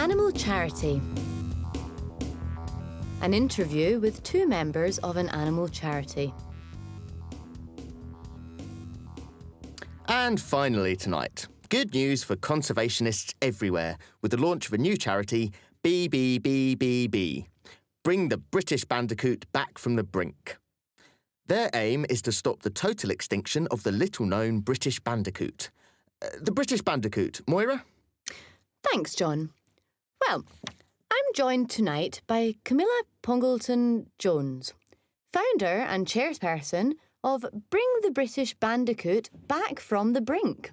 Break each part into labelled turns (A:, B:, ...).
A: Animal charity. An interview with two members of an animal charity.
B: And finally tonight, good news for conservationists everywhere with the launch of a new charity, BBBBB. Bring the British Bandicoot back from the brink. Their aim is to stop the total extinction of the little-known British Bandicoot. The British Bandicoot, Moira?
A: Thanks, John. Well, I'm joined tonight by Camilla Pongleton-Jones, founder and chairperson of Bring the British Bandicoot Back from the Brink.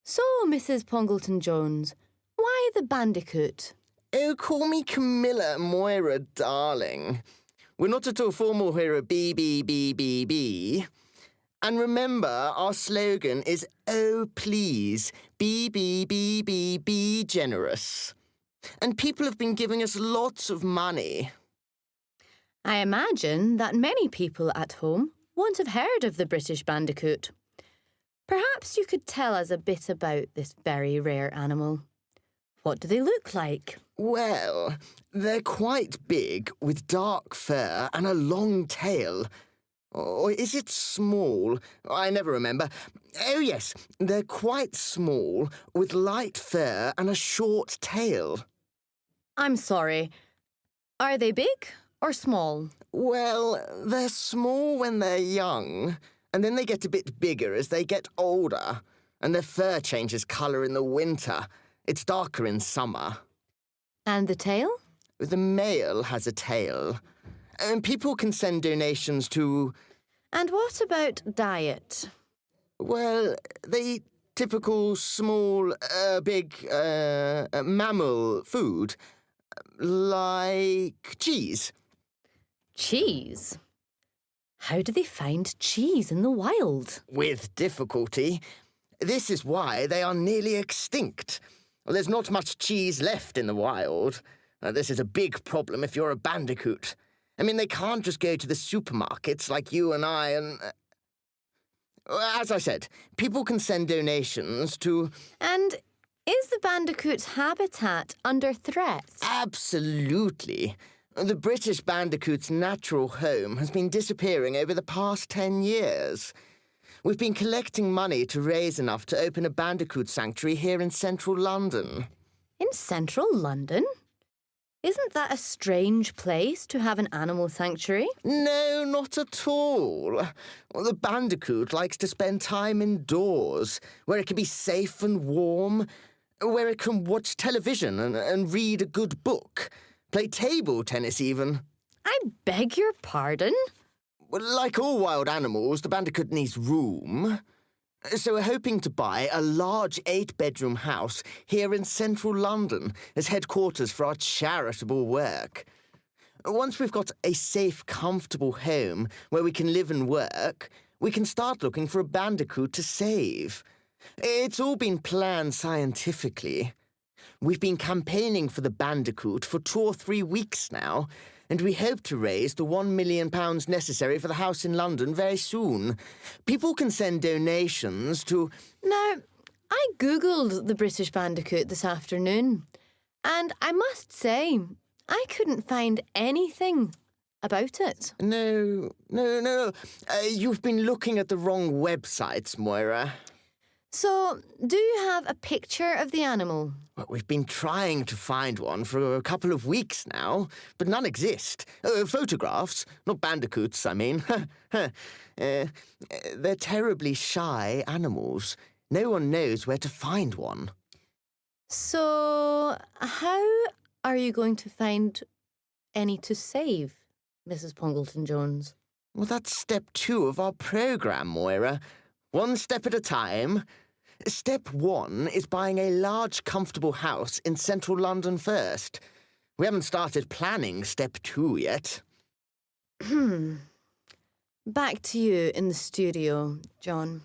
A: So, Mrs. Pongleton-Jones, why the bandicoot?
B: Oh, call me Camilla, Moira, darling. We're not at all formal here at BBBBB. And remember, our slogan is, oh, please, be generous. And people have been giving us lots of money.
A: I imagine that many people at home won't have heard of the British Bandicoot. Perhaps you could tell us a bit about this very rare animal. What do they look like?
B: Well, they're quite big, with dark fur and a long tail. Or is it small? I never remember. Oh, yes, they're quite small, with light fur and a short tail.
A: I'm sorry. Are they big or small?
B: Well, they're small when they're young, and then they get a bit bigger as they get older, and their fur changes colour in the winter. It's darker in summer.
A: And the tail?
B: The male has a tail. And people can send donations to...
A: And what about diet?
B: Well, they eat typical small, big, mammal food, like cheese.
A: Cheese? How do they find cheese in the wild?
B: With difficulty. This is why they are nearly extinct. Well, there's not much cheese left in the wild. This is a big problem if you're a bandicoot. I mean, they can't just go to the supermarkets like you and I and... As I said, people can send donations to...
A: And is the bandicoot's habitat under threat?
B: Absolutely. The British bandicoot's natural home has been disappearing over the past 10 years. We've been collecting money to raise enough to open a bandicoot sanctuary here in central London.
A: In central London? Isn't that a strange place to have an animal sanctuary?
B: No, not at all. Well, the bandicoot likes to spend time indoors, where it can be safe and warm, where it can watch television and read a good book, play table tennis even.
A: I beg your pardon?
B: Well, like all wild animals, the bandicoot needs room. So we're hoping to buy a large 8-bedroom house here in central London as headquarters for our charitable work. Once we've got a safe, comfortable home where we can live and work, we can start looking for a bandicoot to save. It's all been planned scientifically. We've been campaigning for the bandicoot for 2 or 3 weeks now, and we hope to raise the £1 million necessary for the house in London very soon. People can send donations to...
A: Now, I googled the British Bandicoot this afternoon, and I must say, I couldn't find anything about it.
B: No. You've been looking at the wrong websites, Moira.
A: So, do you have a picture of the animal?
B: Well, we've been trying to find one for a couple of weeks now, but none exist. Photographs, not bandicoots, I mean. They're terribly shy animals. No one knows where to find one.
A: So, how are you going to find any to save, Mrs. Pongleton-Jones?
B: Well, that's step 2 of our programme, Moira. One step at a time. Step 1 is buying a large, comfortable house in central London first. We haven't started planning step 2 yet.
A: Back to you in the studio, John.